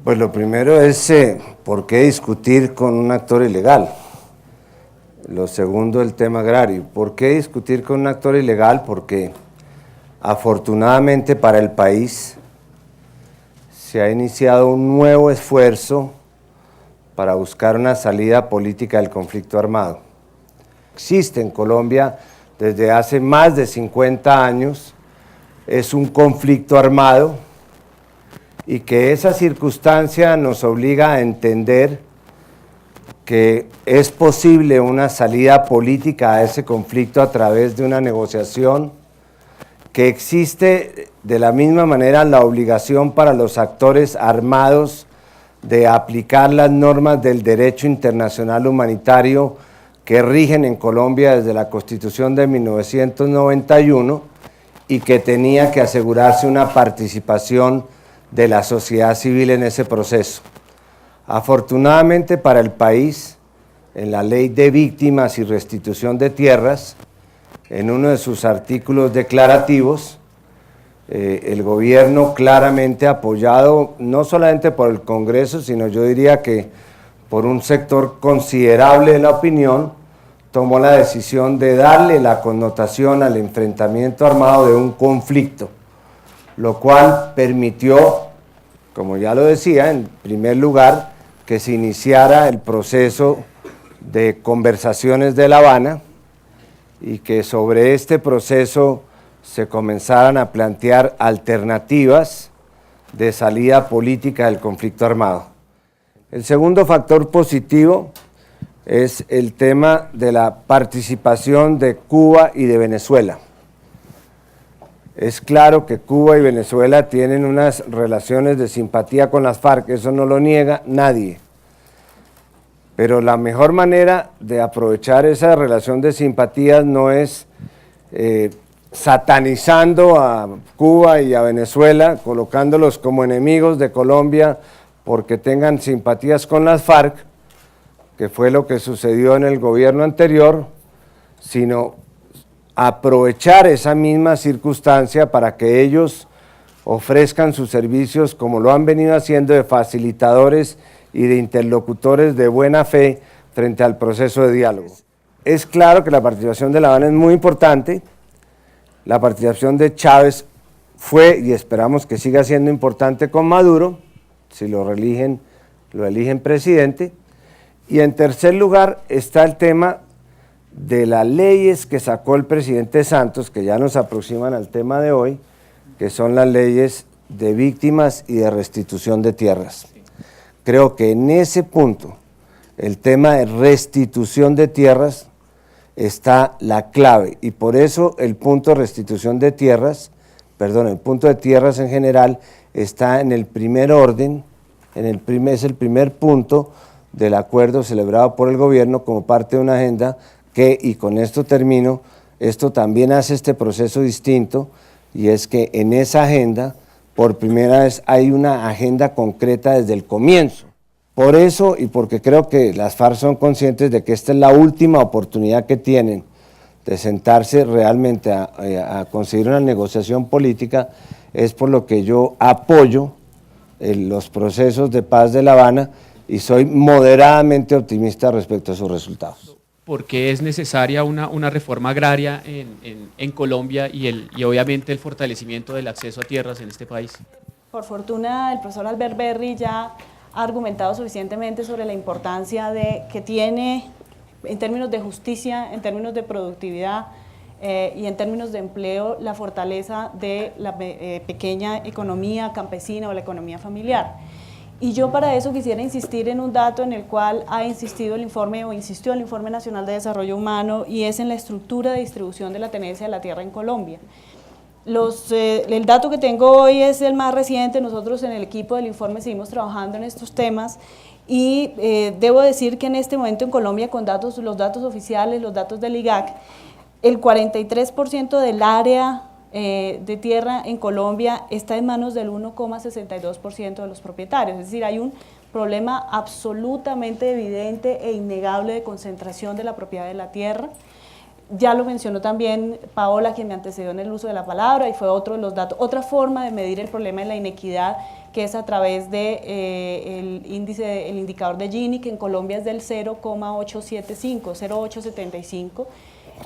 Pues lo primero es ¿por qué discutir con un actor ilegal? Lo segundo, el tema agrario. ¿Por qué discutir con un actor ilegal? Porque afortunadamente para el país se ha iniciado un nuevo esfuerzo para buscar una salida política del conflicto armado. Existe en Colombia desde hace más de 50 años, es un conflicto armado y que esa circunstancia nos obliga a entender que es posible una salida política a ese conflicto a través de una negociación, que existe de la misma manera la obligación para los actores armados de aplicar las normas del derecho internacional humanitario que rigen en Colombia desde la Constitución de 1991 y que tenía que asegurarse una participación de la sociedad civil en ese proceso. Afortunadamente para el país, en la Ley de Víctimas y Restitución de Tierras, en uno de sus artículos declarativos, el gobierno claramente apoyado no solamente por el Congreso, sino yo diría que por un sector considerable de la opinión, tomó la decisión de darle la connotación al enfrentamiento armado de un conflicto, lo cual permitió, como ya lo decía, en primer lugar, que se iniciara el proceso de conversaciones de La Habana y que sobre este proceso se comenzaran a plantear alternativas de salida política del conflicto armado. El segundo factor positivo es el tema de la participación de Cuba y de Venezuela. Es claro que Cuba y Venezuela tienen unas relaciones de simpatía con las FARC, eso no lo niega nadie. Pero la mejor manera de aprovechar esa relación de simpatías no es satanizando a Cuba y a Venezuela, colocándolos como enemigos de Colombia porque tengan simpatías con las FARC, que fue lo que sucedió en el gobierno anterior, sino aprovechar esa misma circunstancia para que ellos ofrezcan sus servicios como lo han venido haciendo de facilitadores y de interlocutores de buena fe frente al proceso de diálogo. Es claro que la participación de La Habana es muy importante, la participación de Chávez fue y esperamos que siga siendo importante con Maduro, si lo eligen presidente, y en tercer lugar está el tema de las leyes que sacó el presidente Santos, que ya nos aproximan al tema de hoy, que son las leyes de víctimas y de restitución de tierras. Creo que en ese punto, el tema de restitución de tierras está la clave y por eso el punto de restitución de tierras, el punto de tierras en general está en el primer orden, es el primer punto del acuerdo celebrado por el gobierno como parte de una agenda que, y con esto termino, esto también hace este proceso distinto y es que en esa agenda por primera vez hay una agenda concreta desde el comienzo. Por eso y porque creo que las FARC son conscientes de que esta es la última oportunidad que tienen de sentarse realmente a conseguir una negociación política, es por lo que yo apoyo los procesos de paz de La Habana y soy moderadamente optimista respecto a sus resultados. ¿Por qué es necesaria una reforma agraria en Colombia y obviamente el fortalecimiento del acceso a tierras en este país? Por fortuna, el profesor Albert Berry ya ha argumentado suficientemente sobre la importancia que tiene en términos de justicia, en términos de productividad y en términos de empleo, la fortaleza de la pequeña economía campesina o la economía familiar. Y yo para eso quisiera insistir en un dato en el cual ha insistido el informe o insistió el Informe Nacional de Desarrollo Humano y es en la estructura de distribución de la tenencia de la tierra en Colombia. El dato que tengo hoy es el más reciente, nosotros en el equipo del informe seguimos trabajando en estos temas y debo decir que en este momento en Colombia con los datos oficiales, los datos del IGAC, el 43% del área de tierra en Colombia está en manos del 1,62% de los propietarios, es decir, hay un problema absolutamente evidente e innegable de concentración de la propiedad de la tierra. Ya lo mencionó también Paola, quien me antecedió en el uso de la palabra, y fue otro de los datos, otra forma de medir el problema de la inequidad, que es a través de el indicador de Gini, que en Colombia es del 0,875, 0,875,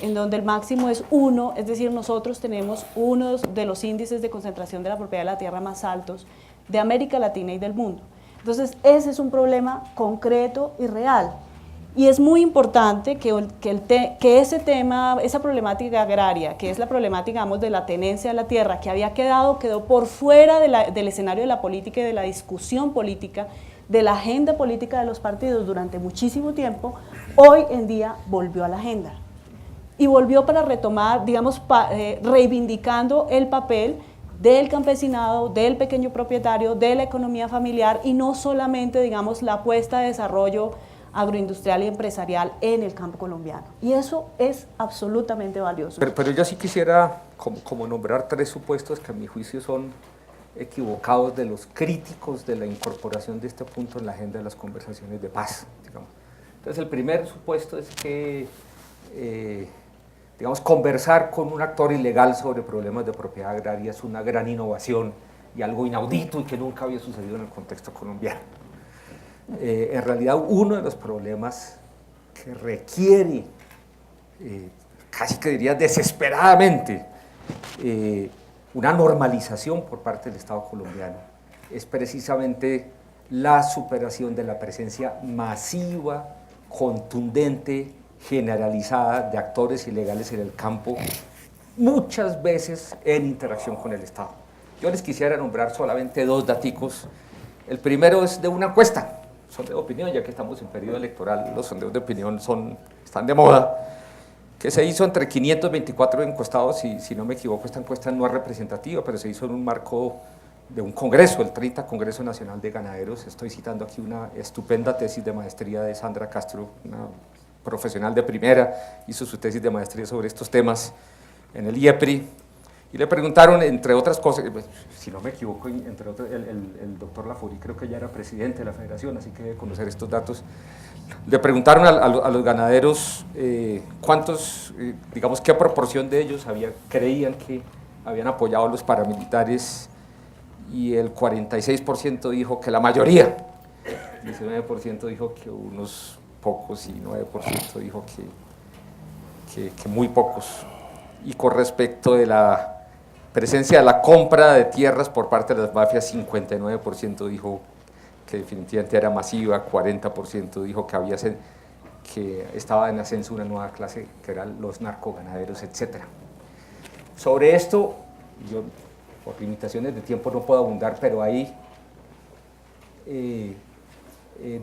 en donde el máximo es 1, es decir, nosotros tenemos uno de los índices de concentración de la propiedad de la tierra más altos de América Latina y del mundo. Entonces, ese es un problema concreto y real. Y es muy importante que ese tema, esa problemática agraria, que es la problemática, digamos, de la tenencia de la tierra, que quedó por fuera del escenario de la política y de la discusión política, de la agenda política de los partidos durante muchísimo tiempo, hoy en día volvió a la agenda. Y volvió para retomar, digamos, reivindicando el papel del campesinado, del pequeño propietario, de la economía familiar, y no solamente, digamos, la apuesta de desarrollo agroindustrial y empresarial en el campo colombiano. Y eso es absolutamente valioso. Pero yo sí quisiera como nombrar 3 supuestos que a mi juicio son equivocados de los críticos de la incorporación de este punto en la agenda de las conversaciones de paz, digamos. Entonces, el primer supuesto es que, digamos, conversar con un actor ilegal sobre problemas de propiedad agraria es una gran innovación y algo inaudito y que nunca había sucedido en el contexto colombiano. En realidad, uno de los problemas que requiere, casi que diría desesperadamente, una normalización por parte del Estado colombiano, es precisamente la superación de la presencia masiva, contundente, generalizada de actores ilegales en el campo, muchas veces en interacción con el Estado. Yo les quisiera nombrar solamente 2 daticos. El primero es de una encuesta, sondeo de opinión, ya que estamos en periodo electoral, los sondeos de opinión están de moda, que se hizo entre 524 encuestados, y si no me equivoco esta encuesta no es representativa, pero se hizo en un marco de un congreso, el 30 Congreso Nacional de Ganaderos. Estoy citando aquí una estupenda tesis de maestría de Sandra Castro, una profesional de primera, hizo su tesis de maestría sobre estos temas en el IEPRI, y le preguntaron, entre otras cosas, si no me equivoco, entre otros, el doctor Lafuri creo que ya era presidente de la federación, así que debe conocer estos datos. Le preguntaron a los ganaderos cuántos, digamos, qué proporción de ellos creían que habían apoyado a los paramilitares, y el 46% dijo que la mayoría, 19% dijo que unos pocos, y 9% dijo que muy pocos. Y con respecto de la presencia de la compra de tierras por parte de las mafias, 59% dijo que definitivamente era masiva, 40% dijo que estaba en ascenso una nueva clase, que eran los narcoganaderos, etc. Sobre esto, yo por limitaciones de tiempo no puedo abundar, pero hay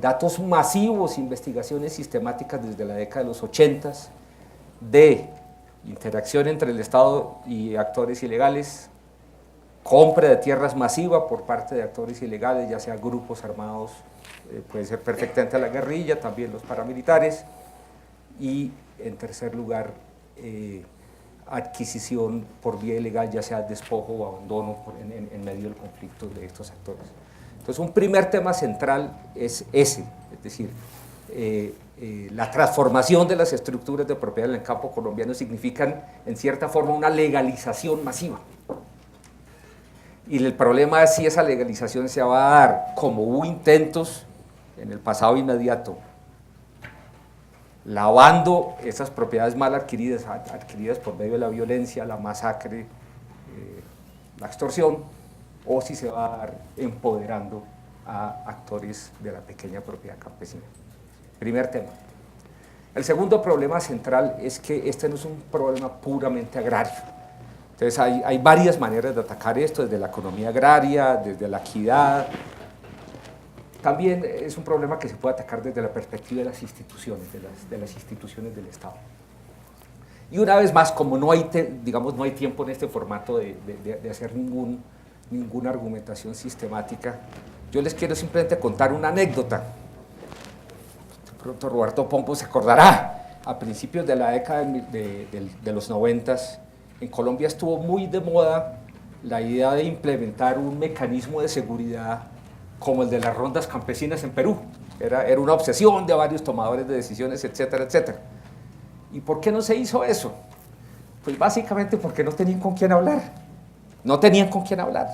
datos masivos, investigaciones sistemáticas desde la década de los 80 de interacción entre el Estado y actores ilegales, compra de tierras masiva por parte de actores ilegales, ya sea grupos armados, puede ser perfectamente la guerrilla, también los paramilitares, y en tercer lugar, adquisición por vía ilegal, ya sea despojo o abandono en medio del conflicto de estos actores. Entonces, un primer tema central es ese, es decir, la transformación de las estructuras de propiedad en el campo colombiano significan, en cierta forma, una legalización masiva. Y el problema es si esa legalización se va a dar, como hubo intentos en el pasado inmediato, lavando esas propiedades mal adquiridas por medio de la violencia, la masacre, la extorsión, o si se va a dar empoderando a actores de la pequeña propiedad campesina. Primer tema. El segundo problema central es que este no es un problema puramente agrario. Entonces hay varias maneras de atacar esto, desde la economía agraria, desde la equidad. También es un problema que se puede atacar desde la perspectiva de las instituciones, de las instituciones del Estado. Y una vez más, como no hay tiempo en este formato de hacer ninguna argumentación sistemática, yo les quiero simplemente contar una anécdota. De pronto Roberto Pombo se acordará, a principios de la década de los 90, en Colombia estuvo muy de moda la idea de implementar un mecanismo de seguridad como el de las rondas campesinas en Perú. Era una obsesión de varios tomadores de decisiones, etcétera, etcétera. ¿Y por qué no se hizo eso? Pues básicamente porque no tenían con quién hablar. No tenían con quién hablar.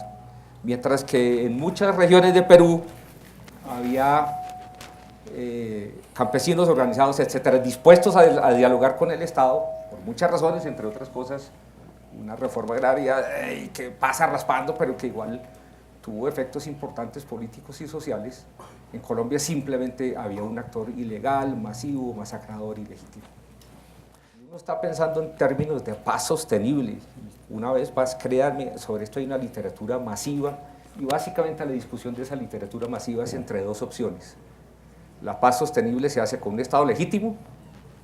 Mientras que en muchas regiones de Perú había campesinos organizados, etcétera, dispuestos a dialogar con el Estado, por muchas razones, entre otras cosas, una reforma agraria que pasa raspando, pero que igual tuvo efectos importantes políticos y sociales. En Colombia simplemente había un actor ilegal, masivo, masacrador, ilegítimo. Uno está pensando en términos de paz sostenible. Una vez más, créanme, sobre esto hay una literatura masiva, y básicamente la discusión de esa literatura masiva es entre dos opciones. La paz sostenible se hace con un Estado legítimo,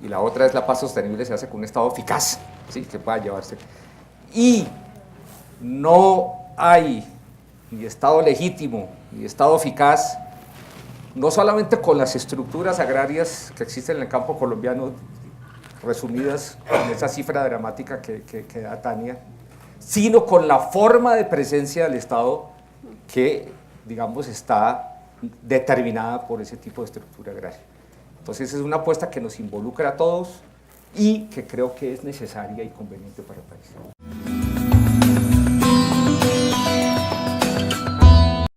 y la otra es la paz sostenible se hace con un Estado eficaz, ¿sí? Que pueda llevarse. Y no hay ni Estado legítimo ni Estado eficaz, no solamente con las estructuras agrarias que existen en el campo colombiano, resumidas en esa cifra dramática que da Tania, sino con la forma de presencia del Estado que, digamos, está determinada por ese tipo de estructura agraria. Entonces es una apuesta que nos involucra a todos y que creo que es necesaria y conveniente para el país.